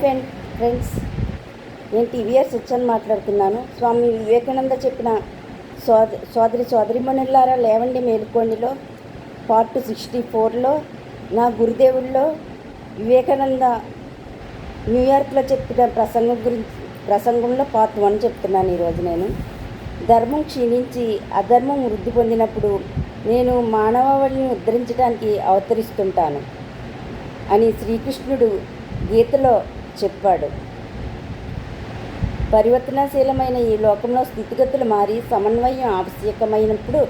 Friends, నేను TVR సుచ్చన్ మాట్లాడుతున్నాను. స్వామి వివేకానంద చెప్పిన సోదరిమణులారా లేవండి మేలుకోండిలో పార్ట్ 64లో నా గురుదేవుల్లో వివేకానంద న్యూయార్క్లో చెప్పిన ప్రసంగంలో పార్ట్ 1 చెప్తున్నాను. ఈరోజు నేను ధర్మం క్షీణించి అధర్మం వృద్ధి పొందినప్పుడు నేను మానవాళిని ఉద్ధరించడానికి అవతరిస్తుంటాను అని శ్రీకృష్ణుడు గీతలో చెప్పాడు. పరివర్తనశీలమైన ఈ లోకంలో స్థితిగతులు మారి సమన్వయం ఆవశ్యకమైనప్పుడు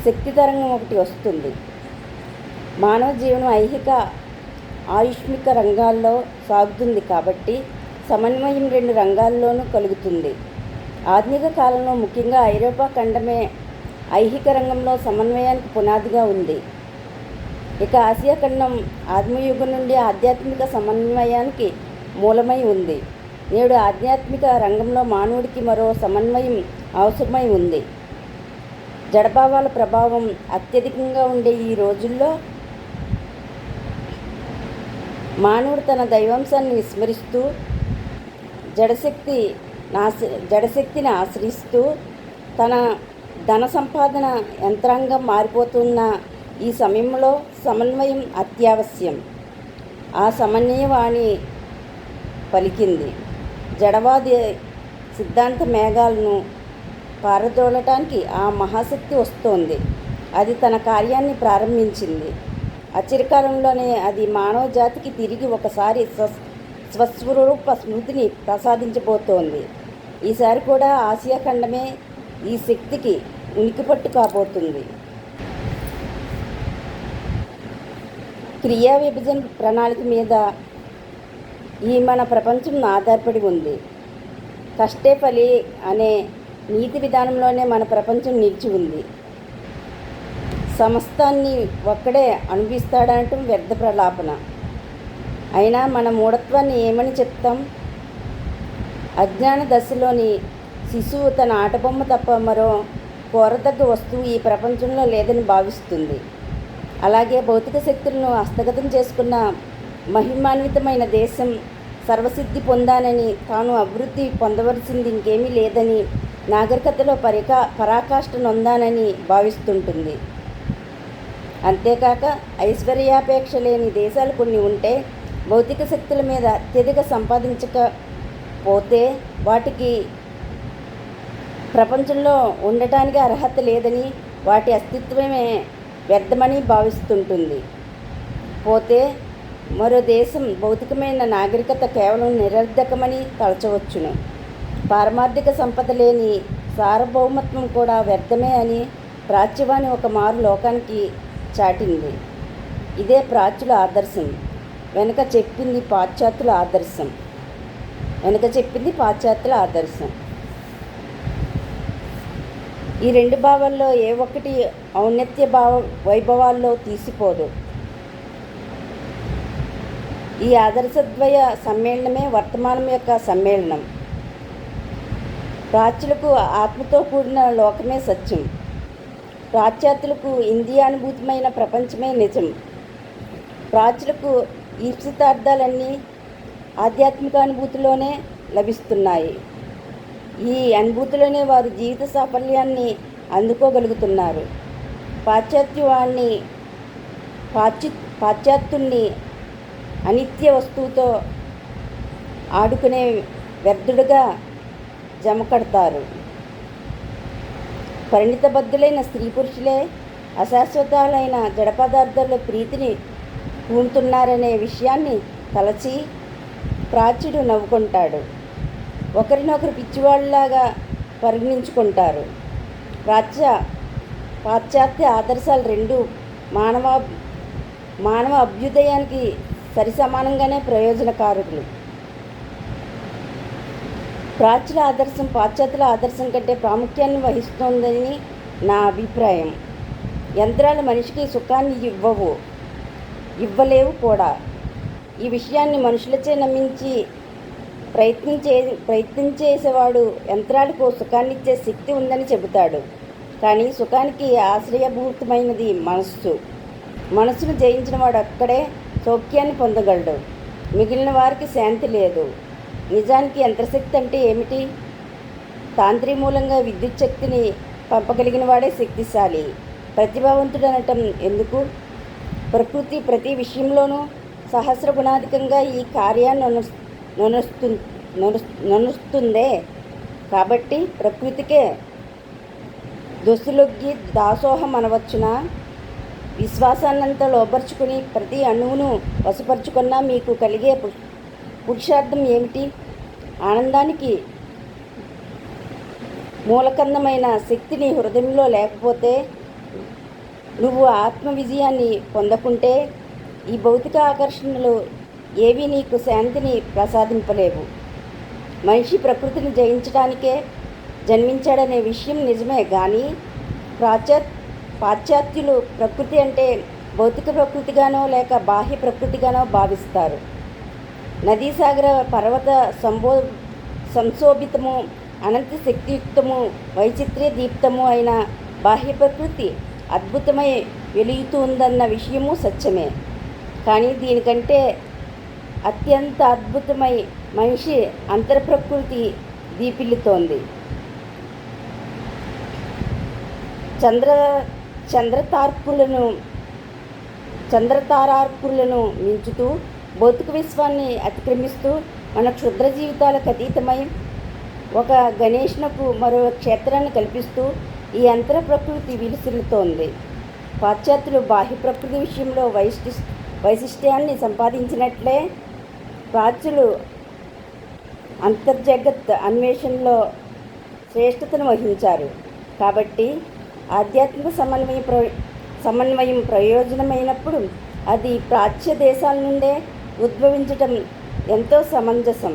శక్తి తరంగం ఒకటి వస్తుంది. మానవ జీవనం ఐహిక ఆయుష్మిక రంగాల్లో సాగుతుంది కాబట్టి సమన్వయం 2 రంగాల్లోనూ కలుగుతుంది. ఆధునిక కాలంలో ముఖ్యంగా ఐరోపా ఖండమే ఐహిక రంగంలో సమన్వయానికి పునాదిగా ఉంది. ఇక ఆసియా ఖండం ఆత్మయుగం నుండి ఆధ్యాత్మిక సమన్వయానికి మూలమై ఉంది. నేడు ఆధ్యాత్మిక రంగంలో మానవుడికి మరో సమన్వయం అవసరమై ఉంది. జడభావాల ప్రభావం అత్యధికంగా ఉండే ఈ రోజుల్లో మానవుడు తన దైవాంశాన్ని విస్మరిస్తూ జడశక్తిని ఆశ్రయిస్తూ తన ధన సంపాదన యంత్రాంగం మారిపోతున్న ఈ సమయంలో సమన్వయం అత్యావశ్యం. ఆ సమన్వయవాణి పలికింది. జడవాది సిద్ధాంత మేఘాలను పారదోలటానికి ఆ మహాశక్తి వస్తోంది. అది తన కార్యాన్ని ప్రారంభించింది. అచిరకాలంలోనే అది మానవ జాతికి తిరిగి ఒకసారి స్వస్వరూప స్మృతిని ప్రసాదించబోతోంది. ఈసారి కూడా ఆసియా ఖండమే ఈ శక్తికి ఉనికిపట్టు కాబోతుంది. క్రియా విభజన ప్రణాళిక మీద ఈ మన ప్రపంచం ఆధారపడి ఉంది. కష్టే ఫలి అనే నీతి విధానంలోనే మన ప్రపంచం నిలిచి ఉంది. సమస్తాన్ని ఒక్కడే అనుభవిస్తాడనటం వ్యర్థ ప్రలాపన. అయినా మన మూఢత్వాన్ని ఏమని చెప్తాం? అజ్ఞాన దశలోని శిశువు తన ఆటబొమ్మ తప్ప మరో కోరదగ్గ వస్తువు ఈ ప్రపంచంలో లేదని భావిస్తుంది. అలాగే భౌతిక శక్తులను హస్తగతం చేసుకున్న మహిమాన్వితమైన దేశం సర్వసిద్ధి పొందానని, తాను అభివృద్ధి పొందవలసింది ఇంకేమీ లేదని, నాగరికతలో పరాకాష్ఠ నొందానని భావిస్తుంటుంది. అంతేకాక ఐశ్వర్యాపేక్ష లేని దేశాలు కొన్ని ఉంటే భౌతిక శక్తుల మీద అత్యధిక సంపాదించకపోతే వాటికి ప్రపంచంలో ఉండటానికి అర్హత లేదని, వాటి అస్తిత్వమే వ్యర్థమని భావిస్తుంటుంది. పోతే మరో దేశం భౌతికమైన నాగరికత కేవలం నిరర్ధకమని తలచవచ్చును. పారమార్థిక సంపద లేని సార్వభౌమత్వం కూడా వ్యర్థమే అని ప్రాచ్యవాణి ఒక మారు లోకానికి చాటింది. ఇదే ప్రాచ్యుల ఆదర్శం. వెనుక చెప్పింది పాశ్చాత్యుల ఆదర్శం. ఈ 2 భావాల్లో ఏ ఒక్కటి ఔన్నత్య వైభవాల్లో తీసిపోదు. ఈ ఆదర్శద్వయ సమ్మేళనమే వర్తమానం యొక్క సమ్మేళనం. ప్రాచ్యులకు ఆత్మతో కూడిన లోకమే సత్యం. పాశ్చాత్యులకు ఇంద్రియానుభూతమైన ప్రపంచమే నిజం. ప్రాచ్యులకు ఈప్సితార్థాలన్నీ ఆధ్యాత్మిక అనుభూతిలోనే లభిస్తున్నాయి. ఈ అనుభూతిలోనే వారు జీవిత సాఫల్యాన్ని అందుకోగలుగుతున్నారు. పాశ్చాత్యుల్ని అనిత్య వస్తువుతో ఆడుకునే వ్యర్థుడుగా జమకడతారు. పరిణితబద్ధులైన స్త్రీ పురుషులే అశాశ్వతాలైన జడ పదార్థాల్లో ప్రీతిని పూనుతున్నారనే విషయాన్ని తలచి ప్రాచ్యుడు నవ్వుకుంటాడు. ఒకరినొకరు పిచ్చివాళ్ళలాగా పరిగణించుకుంటారు. పాశ్చాత్య ఆదర్శాలు 2 మానవ అభ్యుదయానికి సరిసమానంగానే ప్రయోజనకారులు. ప్రాచ్యుల ఆదర్శం పాశ్చాత్యుల ఆదర్శం కంటే ప్రాముఖ్యాన్ని వహిస్తోందని నా అభిప్రాయం. యంత్రాలు మనిషికి సుఖాన్ని ఇవ్వలేవు కూడా. ఈ విషయాన్ని మనుషులచే నమ్మించి ప్రయత్నం చేసేవాడు యంత్రాలకు సుఖాన్నిచ్చే శక్తి ఉందని చెబుతాడు. కానీ సుఖానికి ఆశ్రయభూతమైనది మనస్సును జయించిన వాడు అక్కడే సౌఖ్యాన్ని పొందగలడు. మిగిలిన వారికి శాంతి లేదు. నిజానికి యంత్రశక్తి అంటే ఏమిటి? తాంత్రి మూలంగా విద్యుత్ శక్తిని పంపగలిగిన వాడే శక్తిశాలి. ప్రతిభావంతుడు అనటం ఎందుకు? ప్రకృతి ప్రతి విషయంలోనూ సహస్ర గుణాధికంగా ఈ కార్యాన్ని నడుస్తుందే. కాబట్టి ప్రకృతికే దొసులొగ్గి దాసోహం అనవచ్చునా? విశ్వాసాన్నంతా లోపరుచుకుని ప్రతి అణువును వశపరుచుకున్నా మీకు కలిగే పురుషార్థం ఏమిటి? ఆనందానికి మూలకందమైన శక్తి నీ హృదయంలో లేకపోతే, నువ్వు ఆత్మ విజయాన్ని పొందకుంటే ఈ భౌతిక ఆకర్షణలు ఏవి నీకు శాంతిని ప్రసాదింపలేవు. మనిషి ప్రకృతిని జయించడానికే జన్మించాడనే విషయం నిజమే కానీ పాశ్చాత్యులు ప్రకృతి అంటే భౌతిక ప్రకృతిగానో లేక బాహ్య ప్రకృతిగానో భావిస్తారు. నదీసాగర పర్వత సంశోభితము, అనంత శక్తియుక్తము, వైచిత్ర్య దీప్తము అయిన బాహ్య ప్రకృతి అద్భుతమై వెలుగుతుందన్న విషయము సత్యమే. కానీ దీనికంటే అత్యంత అద్భుతమై మనిషి అంతర్ప్రకృతి దీపిల్లుతోంది. చంద్రతారార్కులను మించుతూ భౌతిక విశ్వాన్ని అతిక్రమిస్తూ మన క్షుద్ర జీవితాలకు అతీతమై ఒక గణేష్నకు మరో క్షేత్రాన్ని కల్పిస్తూ ఈ అంతర ప్రకృతి విలుసిల్లుతోంది. పాశ్చాత్యులు బాహ్య ప్రకృతి విషయంలో వైశిష్ట్యాన్ని సంపాదించినట్లే ప్రాచ్యులు అంతర్జగత్ అన్వేషణలో శ్రేష్ఠతను వహించారు. కాబట్టి ఆధ్యాత్మిక సమన్వయం ప్రయోజనమైనప్పుడు అది ప్రాచ్య దేశాల నుండే ఉద్భవించటం ఎంతో సమంజసం.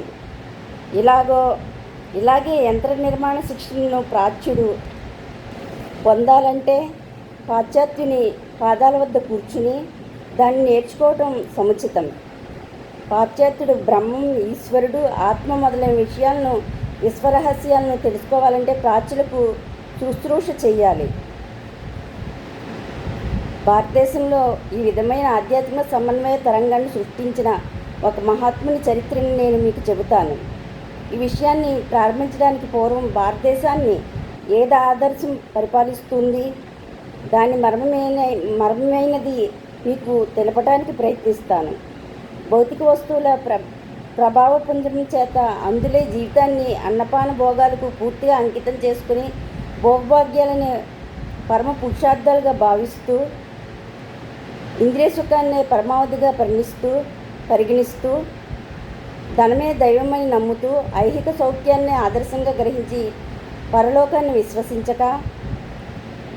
ఇలాగే యంత్ర నిర్మాణ శిక్షణను ప్రాచ్యుడు పొందాలంటే పాశ్చాత్యుని పాదాల వద్ద కూర్చుని దాన్ని నేర్చుకోవటం సముచితం. పాశ్చాత్యుడు బ్రహ్మం, ఈశ్వరుడు, ఆత్మ మొదలైన విషయాలను, విశ్వరహస్యాలను తెలుసుకోవాలంటే ప్రాచ్యులకు శుశ్రూష చెయ్యాలి. భారతదేశంలో ఈ విధమైన ఆధ్యాత్మిక సమన్వయ తరంగాన్ని సృష్టించిన ఒక మహాత్ముని చరిత్రను నేను మీకు చెబుతాను. ఈ విషయాన్ని ప్రారంభించడానికి పూర్వం భారతదేశాన్ని ఏది ఆదర్శం పరిపాలిస్తుంది, దాని మర్మమైనది మీకు తెలపడానికి ప్రయత్నిస్తాను. భౌతిక వస్తువుల ప్రభావపుంజం చేత అందులే జీవితాన్ని అన్నపాన భోగాలకు పూర్తిగా అంకితం చేసుకుని భోగభాగ్యాలనే పరమ పురుషార్థాలుగా భావిస్తూ ఇంద్రియ సుఖాన్నే పరమావధిగా పరిగణిస్తూ ధనమే దైవమని నమ్ముతూ ఐహిక సౌఖ్యాన్ని ఆదర్శంగా గ్రహించి పరలోకాన్ని విశ్వసించక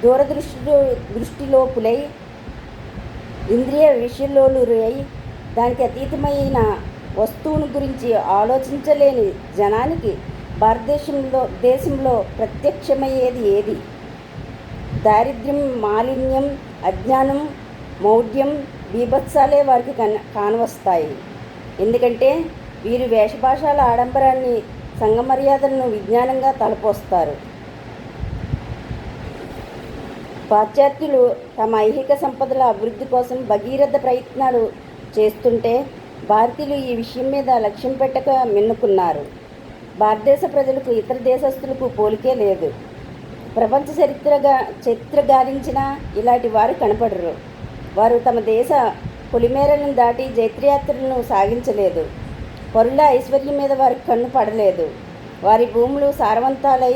దూరదృష్టిలోపులై ఇంద్రియ విషయలోలురై దానికి అతీతమైన వస్తువును గురించి ఆలోచించలేని జనానికి భారతదేశంలో ప్రత్యక్షమయ్యేది ఏది? దారిద్ర్యం, మాలిన్యం, అజ్ఞానం, మౌఢ్యం, బీభత్సాలే వారికి కానవస్తాయి. ఎందుకంటే వీరు వేషభాషల ఆడంబరాన్ని, సంఘ మర్యాదలను విజ్ఞానంగా తలపోస్తారు. పాశ్చాత్యులు తమ ఐహిక సంపదల అభివృద్ధి కోసం భగీరథ ప్రయత్నాలు చేస్తుంటే భారతీయులు ఈ విషయం మీద లక్ష్యం పెట్టక మిన్నుకున్నారు. భారతదేశ ప్రజలకు ఇతర దేశస్తులకు పోలికే లేదు. ప్రపంచ చరిత్ర గాలించినా ఇలాంటి వారు కనపడరు. వారు తమ దేశ పొలిమేరలను దాటి జైత్రయాత్రలను సాగించలేదు. పరుల ఐశ్వర్యం మీద వారికి కన్ను పడలేదు. వారి భూములు సారవంతాలై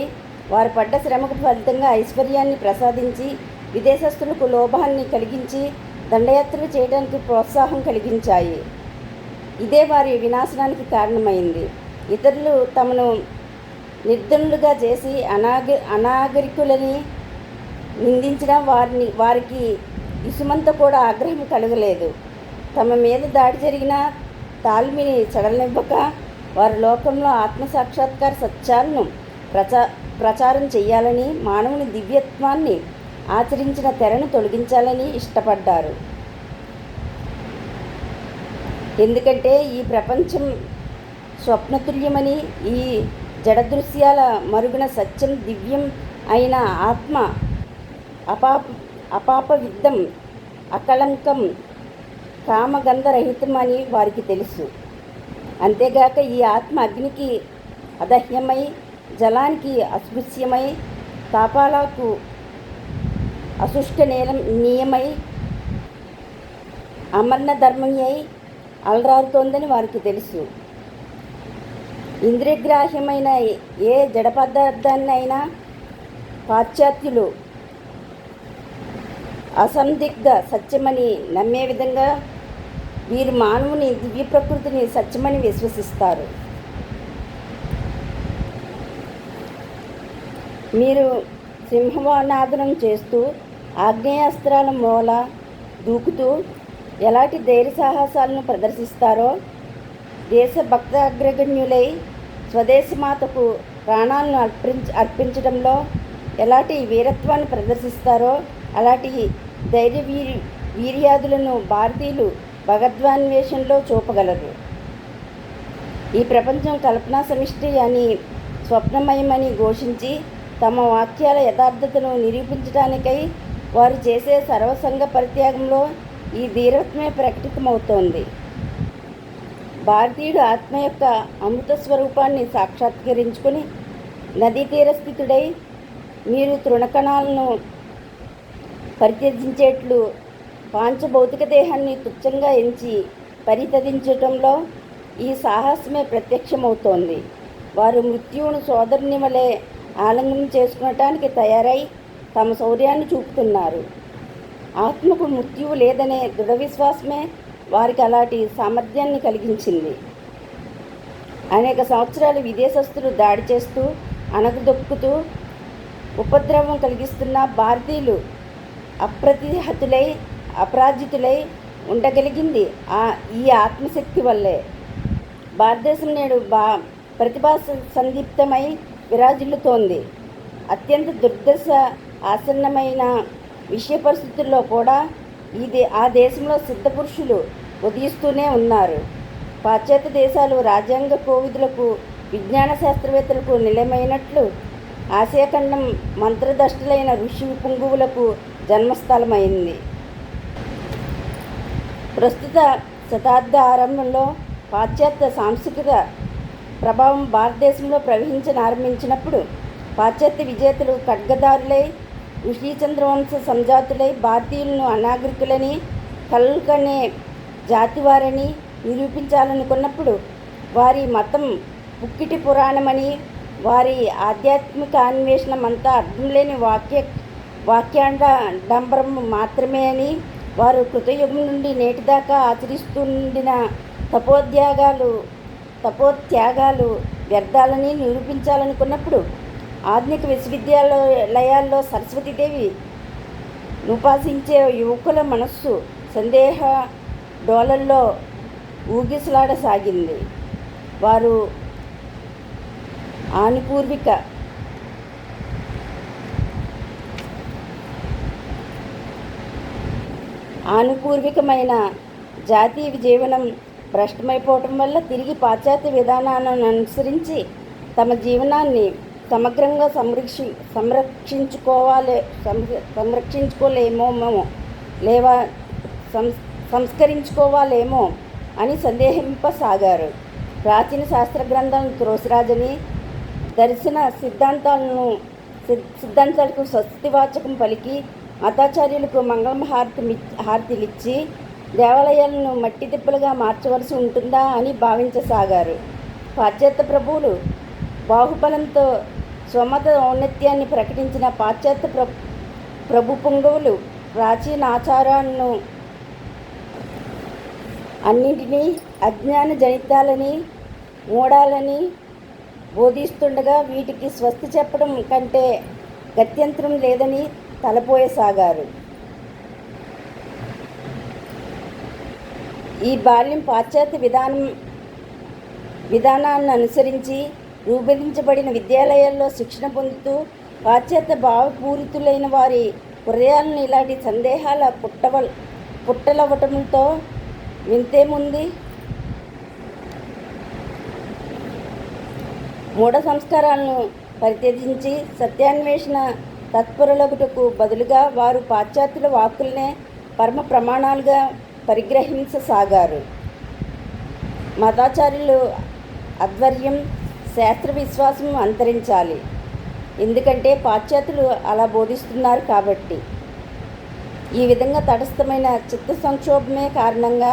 వారు పడ్డ శ్రమకు ఫలితంగా ఐశ్వర్యాన్ని ప్రసాదించి విదేశస్తులకు లోభాన్ని కలిగించి దండయాత్రలు చేయడానికి ప్రోత్సాహం కలిగించాయి. ఇదే వారి వినాశనానికి కారణమైంది. ఇతరులు తమను నిర్ధనులుగా చేసి అనాగరికులని నిందించిన వారికి ఇసుమంత కూడా ఆగ్రహం కలగలేదు. తమ మీద దాడి జరిగిన తాల్మిని చడలనివ్వక వారి లోకంలో ఆత్మసాక్షాత్కార సత్యాలను ప్రచారం చేయాలని, మానవుని దివ్యత్వాన్ని ఆచరించిన తెరను తొలగించాలని ఇష్టపడ్డారు. ఎందుకంటే ఈ ప్రపంచం స్వప్నతుల్యమని, ఈ జడదృశ్యాల మరుగున సత్యం దివ్యం అయిన ఆత్మ అపాపవిద్ధం, అకళంకం, కామగంధరహితమని వారికి తెలుసు. అంతేగాక ఈ ఆత్మ అగ్నికి అదహ్యమై, జలానికి అస్పృశ్యమై, తాపాలకు అశుష్క నీయమై, అమరణ ధర్మీ అయి అలరారుతోందని వారికి తెలుసు. ఇంద్రియగ్రాహ్యమైన ఏ జడ పదార్థాన్ని అయినా పాశ్చాత్యులు అసందిగ్ధ సత్యమని నమ్మే విధంగా వీరు మానవుని దివ్య ప్రకృతిని సత్యమని విశ్వసిస్తారు. మీరు సింహనాదనం చేస్తూ ఆగ్నేయాస్త్రాల మూల దూకుతూ ఎలాంటి ధైర్య సాహసాలను ప్రదర్శిస్తారో, దేశభక్తాగ్రగణ్యులై స్వదేశమాతకు ప్రాణాలను అర్పించడంలో ఎలాంటి వీరత్వాన్ని ప్రదర్శిస్తారో అలాంటి వీర్యాదులను భారతీయులు భగవద్వాన్వేషంలో చూపగలరు. ఈ ప్రపంచం కల్పనా సమిష్టి అని, స్వప్నమయమని ఘోషించి తమ వాక్యాల యథార్థతను నిరూపించడానికై వారు చేసే సర్వసంగ పరిత్యాగంలో ఈ ధీరత్వమే ప్రకటితమవుతోంది. భారతీయుడు ఆత్మ యొక్క అమృత స్వరూపాన్ని సాక్షాత్కరించుకుని నదీ తీరస్థితుడై మీరు తృణకణాలను పరిత్యజించేట్లు పాంచభౌతిక దేహాన్ని తుచ్చంగా ఎంచి పరితదించటంలో ఈ సాహసమే ప్రత్యక్షమవుతోంది. వారు మృత్యువును సోదరుని వలె ఆలింగనం చేసుకునటానికి తయారై తమ శౌర్యాన్ని చూపుతున్నారు. ఆత్మకు మృత్యువు లేదనే దృఢ విశ్వాసమే వారికి అలాంటి సామర్థ్యాన్ని కలిగించింది. అనేక సంవత్సరాలు విదేశస్తులు దాడి చేస్తూ అణగదొక్కుతూ ఉపద్రవం కలిగిస్తున్న భారతీయులు అప్రతిహతులై అపరాజితులై ఉండగలిగింది ఈ ఆత్మశక్తి వల్లే. భారతదేశం నేడు ప్రతిభా సందీప్తమై విరాజిల్లుతోంది. అత్యంత దుర్దశ ఆసన్నమైన విషయ పరిస్థితుల్లో కూడా ఆ దేశంలో సిద్ధపురుషులు ఉదయిస్తూనే ఉన్నారు. పాశ్చాత్య దేశాలు రాజ్యాంగ కోవిదులకు, విజ్ఞాన శాస్త్రవేత్తలకు నిలయమైనట్లు ఆసియాఖండం మంత్రదష్టులైన ఋషి పుంగువులకు జన్మస్థలమైంది. ప్రస్తుత శతాబ్ద ఆరంభంలో పాశ్చాత్య సాంస్కృతిక ప్రభావం భారతదేశంలో ప్రవహించనారంభించినప్పుడు పాశ్చాత్య విజేతలు ఖడ్గదారులై ఋషిచంద్రవంశ సంజాతులై భారతీయులను అనాగరికులని, కల్కనే జాతివారని నిరూపించాలనుకున్నప్పుడు వారి మతం పుక్కిటి పురాణమని, వారి ఆధ్యాత్మిక అన్వేషణమంతా అర్థం లేని వాక్యాండంబరం మాత్రమే అని, వారు కృతయుగం నుండి నేటిదాకా ఆచరిస్తుండిన తపోత్యాగాలు వ్యర్థాలని నిరూపించాలనుకున్నప్పుడు ఆధునిక విశ్వవిద్యాలయాల్లో సరస్వతీదేవి ఉపాసించే యువకుల మనస్సు సందేహ డోలల్లో ఊగిసలాడసాగింది. వారు ఆనుపూర్వికమైన జాతీయ జీవనం భ్రష్టమైపోవటం వల్ల తిరిగి పాశ్చాత్య విధానాలను అనుసరించి తమ జీవనాన్ని సమగ్రంగా సంస్కరించుకోవాలేమో అని సందేహింపసాగారు. ప్రాచీన శాస్త్ర గ్రంథాలను త్రోసిరాజని, దర్శన సిద్ధాంతాలకు స్వస్తివాచకం పలికి మతాచార్యులకు మంగళం హారతిలిచ్చి దేవాలయాలను మట్టి తిప్పలుగా మార్చవలసి ఉంటుందా అని భావించసాగారు. పాశ్చాత్య ప్రభువులు బాహుబలంతో స్వమత ఔన్నత్యాన్ని ప్రకటించిన పాశ్చాత్య ప్రభు పుంగవులు ప్రాచీన ఆచారాలను అన్నింటినీ అజ్ఞాన జనితాలని, మూఢాలని బోధిస్తుండగా వీటికి స్వస్తి చెప్పడం కంటే గత్యంతరం లేదని తలపోయసాగారు. ఈ బాల్యం పాశ్చాత్య విధానాన్ని అనుసరించి రూపొందించబడిన విద్యాలయాల్లో శిక్షణ పొందుతూ పాశ్చాత్య భావపూరితులైన వారి హృదయాలను ఇలాంటి సందేహాల పుట్టలవ్వటంతో వింతేముంది? మూఢ సంస్కారాలను పరిత్యజించి సత్యాన్వేషణ తత్పరులగుటకు బదులుగా వారు పాశ్చాత్యుల వాక్కులనే పరమ ప్రమాణాలుగా పరిగ్రహించసాగారు. మతాచార్యులు ఆధ్వర్యం శాస్త్ర విశ్వాసం అంతరించాలి. ఎందుకంటే పాశ్చాత్యులు అలా బోధిస్తున్నారు కాబట్టి. ఈ విధంగా తటస్థమైన చిత్త సంక్షోభమే కారణంగా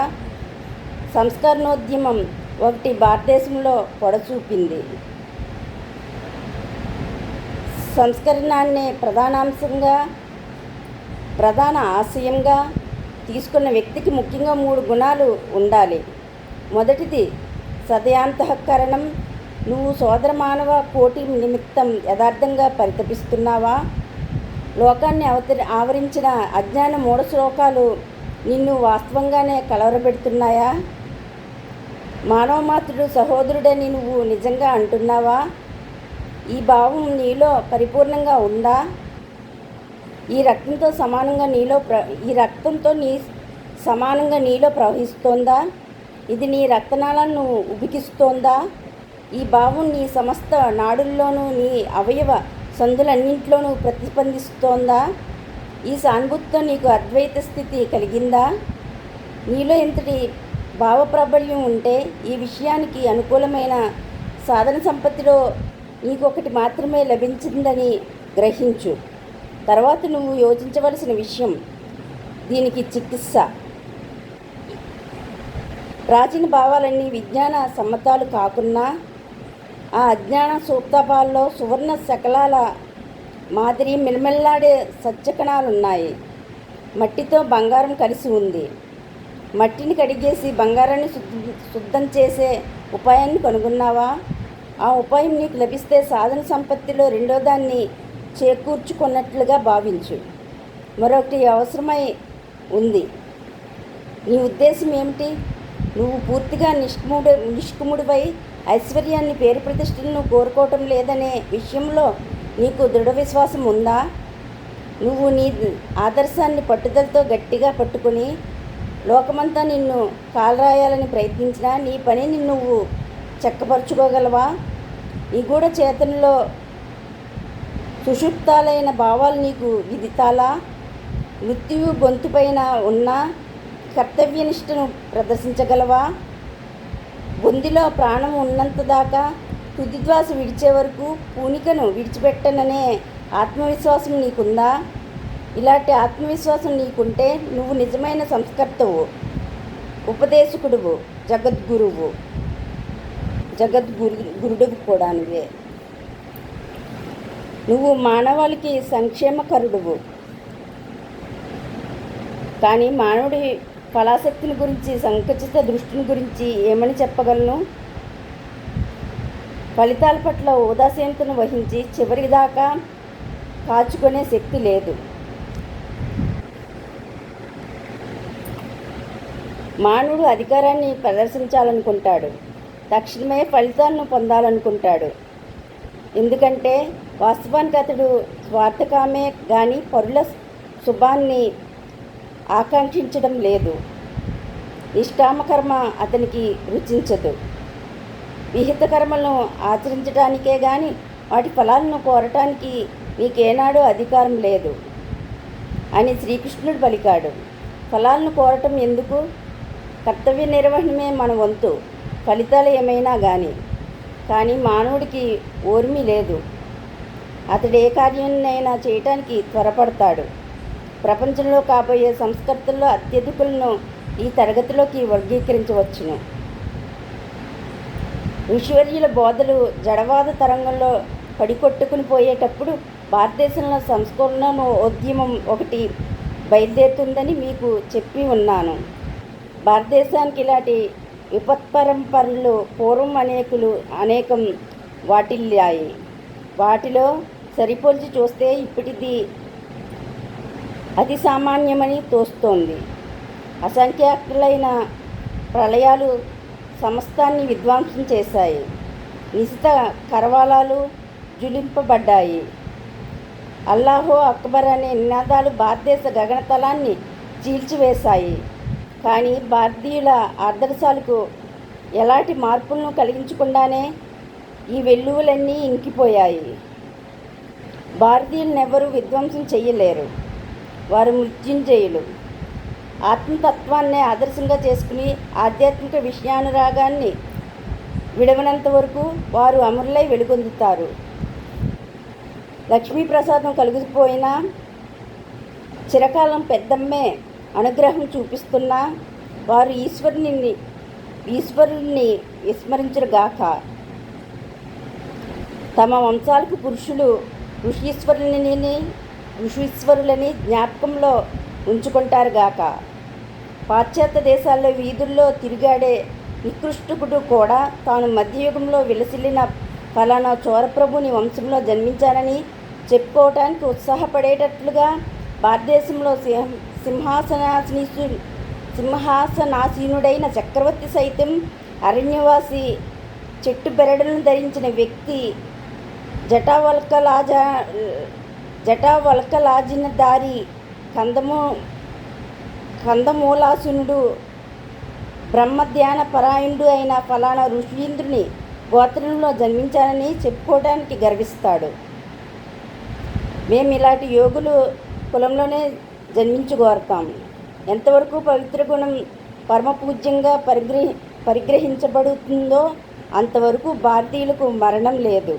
సంస్కరణోద్యమం ఒకటి భారతదేశంలో పొడచూపింది. సంస్కరణాన్ని ప్రధాన ఆశయంగా తీసుకున్న వ్యక్తికి ముఖ్యంగా 3 గుణాలు ఉండాలి. మొదటిది సదయాంతఃకరణం. నువ్వు సోదర మానవ కోటి నిమిత్తం యథార్థంగా పరితపిస్తున్నావా? లోకాన్ని ఆవరించిన అజ్ఞాన మూఢ శ్లోకాలు నిన్ను వాస్తవంగానే కలవరపెడుతున్నాయా? మానవమాతృడు సహోదరుడని నువ్వు నిజంగా అంటున్నావా? ఈ భావం నీలో పరిపూర్ణంగా ఉందా? ఈ రక్తంతో సమానంగా నీలో ప్రవహిస్తోందా? ఇది నీ రక్తనాళాలను ఉబికిస్తోందా? ఈ భావం నీ సమస్త నాడుల్లోనూ, నీ అవయవ సందులన్నింటిలోనూ ప్రతిస్పందిస్తోందా? ఈ సానుభూతితో నీకు అద్వైత స్థితి కలిగిందా? నీలో ఎంతటి భావప్రాబల్యం ఉంటే ఈ విషయానికి అనుకూలమైన సాధన సంపత్తిలో నీకొకటి మాత్రమే లభించిందని గ్రహించు. తర్వాత నువ్వు యోచించవలసిన విషయం దీనికి చికిత్స. ప్రాచీన భావాలన్నీ విజ్ఞాన సమ్మతాలు కాకున్నా ఆ అజ్ఞాన సూక్తాపాల్లో సువర్ణ శకలాల మాదిరి మిలమిల్లాడే సత్యకణాలున్నాయి. మట్టితో బంగారం కలిసి ఉంది. మట్టిని కడిగేసి బంగారాన్ని శుద్ధం చేసే ఉపాయాన్ని కనుగొన్నావా? ఆ ఉపాయం నీకు లభిస్తే సాధన సంపత్తిలో రెండో దాన్ని చేకూర్చుకున్నట్లుగా భావించు. మరొకటి అవసరమై ఉంది. నీ ఉద్దేశం ఏమిటి? నువ్వు పూర్తిగా నిష్కుముడివై ఐశ్వర్యాన్ని, పేరు ప్రతిష్టలను కోరుకోవటం లేదనే విషయంలో నీకు దృఢ విశ్వాసం ఉందా? నువ్వు నీ ఆదర్శాన్ని పట్టుదలతో గట్టిగా పట్టుకుని లోకమంతా నిన్ను కాలరాయాలని ప్రయత్నించినా నీ పనిని నువ్వు చక్కపరుచుకోగలవా? ఈ గూఢ చేతనలో సుషుప్తాలైన భావాలు నీకు విదితాలా? మృత్యువు గొంతుపైన ఉన్న కర్తవ్యనిష్టను ప్రదర్శించగలవా? బొందిలో ప్రాణం ఉన్నంత దాకా తుదిద్వాస విడిచే వరకు పూనికను విడిచిపెట్టననే ఆత్మవిశ్వాసం నీకుందా? ఇలాంటి ఆత్మవిశ్వాసం నీకుంటే నువ్వు నిజమైన సంస్కర్తవు, ఉపదేశకుడువు, జగద్గురుడు కూడా. నువ్వు మానవాళికి సంక్షేమకరుడువు. కానీ మానవుడి ఫలాశక్తిని గురించి, సంకుచిత దృష్టిని గురించి ఏమని చెప్పగలను? ఫలితాల పట్ల ఉదాసీనతను వహించి చివరి దాకా కాచుకునే శక్తి లేదు. మానవుడు అధికారాన్ని ప్రదర్శించాలనుకుంటాడు, తక్షణమే ఫలితాలను పొందాలనుకుంటాడు. ఎందుకంటే వాస్తవానికి అతడు స్వార్థకామే కానీ పరుల శుభాన్ని ఆకాంక్షించడం లేదు. నిష్కామకర్మ అతనికి రుచించదు. విహిత కర్మలను ఆచరించడానికే కానీ వాటి ఫలాలను కోరటానికి నీకేనాడూ అధికారం లేదు అని శ్రీకృష్ణుడు పలికాడు. ఫలాలను కోరటం ఎందుకు? కర్తవ్య నిర్వహణమే మన వంతు, ఫలితాలు ఏమైనా కానీ మానవుడికి ఓర్మి లేదు. అతడు ఏ కార్యాన్నైనా చేయటానికి త్వరపడతాడు. ప్రపంచంలో కాబోయే సంస్కర్తల్లో అత్యధికులను ఈ తరగతిలోకి వర్గీకరించవచ్చును. ఋషివర్యుల బోధలు జడవాద తరంగంలో పడికొట్టుకుని పోయేటప్పుడు భారతదేశంలో సంస్కరణోద్యమం ఒకటి బయలుదేరుతుందని మీకు చెప్పి ఉన్నాను. భారతదేశానికి ఇలాంటి విపత్పరంపరలు పూర్వం అనేకం వాటిల్లాయి. వాటిలో సరిపోల్చి చూస్తే ఇప్పటిది అతి సామాన్యమని తోస్తోంది. అసంఖ్యాకులైన ప్రళయాలు సమస్తాన్ని విధ్వంసం చేశాయి. నిశిత కరవాలాలు జులింపబడ్డాయి. అల్లాహో అక్బర్ అనే నినాదాలు భారతదేశ గగనతలాన్ని చీల్చివేశాయి. కానీ భారతీయుల ఆదర్శాలకు ఎలాంటి మార్పులను కలిగించకుండానే ఈ వెల్లువలన్నీ ఇంకిపోయాయి. భారతీయులనెవరూ విధ్వంసం చెయ్యలేరు. వారు మృత్యుంజయులు. ఆత్మతత్వాన్ని ఆదర్శంగా చేసుకుని ఆధ్యాత్మిక విషయానురాగాన్ని విడవనంత వరకు వారు అమరులై వెలుగొందుతారు. లక్ష్మీప్రసాదం కలిగిపోయినా చిరకాలం పెద్దమ్మే అనుగ్రహం చూపిస్తున్నా వారు ఈశ్వరుణ్ణి విస్మరించరుగాక. తమ వంశాలకు పురుషులు ఋషీశ్వరులని జ్ఞాపకంలో ఉంచుకుంటారుగాక. పాశ్చాత్య దేశాల్లో వీధుల్లో తిరిగాడే నికృష్టకుడు కూడా తాను మధ్యయుగంలో విలసిల్లిన ఫలానా చోరప్రభుని వంశంలో జన్మించానని చెప్పుకోవటానికి ఉత్సాహపడేటట్లుగా భారతదేశంలో సింహాసనాసీనుడైన చక్రవర్తి సైతం అరణ్యవాసి చెట్టు బెరడులను ధరించిన వ్యక్తి జటావల్కలాజినదారి కందమూలాసునుడు బ్రహ్మధ్యాన పరాయణుడు అయిన ఫలానా ఋషీంద్రుని గోత్రంలో జన్మించానని చెప్పుకోవడానికి గర్విస్తాడు. మేము ఇలాంటి యోగులు కులంలోనే జన్మించుకోరుతాం. ఎంతవరకు పవిత్ర గుణం పరమపూజ్యంగా పరిగ్రహించబడుతుందో అంతవరకు భారతీయులకు మరణం లేదు.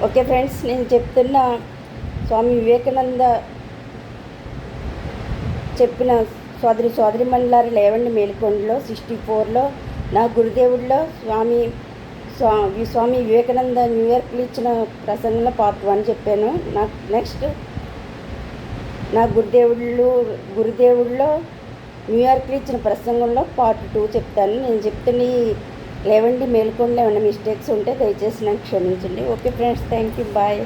ఓకే ఫ్రెండ్స్, నేను చెప్తున్న స్వామి వివేకానంద చెప్పిన సోదరిమణులారు లేవండి మేలుకొండలో 64లో నా గురుదేవుడిలో స్వామి వివేకానంద న్యూయార్క్లో ఇచ్చిన ప్రసంగంలో పార్ట్ 1 చెప్పాను. నెక్స్ట్ నా గురుదేవుడిలో న్యూయార్క్లో ఇచ్చిన ప్రసంగంలో పార్ట్ 2 చెప్తాను. నేను చెప్తున్న లేవండి మేలుకొండలో ఏమైనా మిస్టేక్స్ ఉంటే దయచేసి నాకు క్షమించండి. Okay friends, thank you, bye.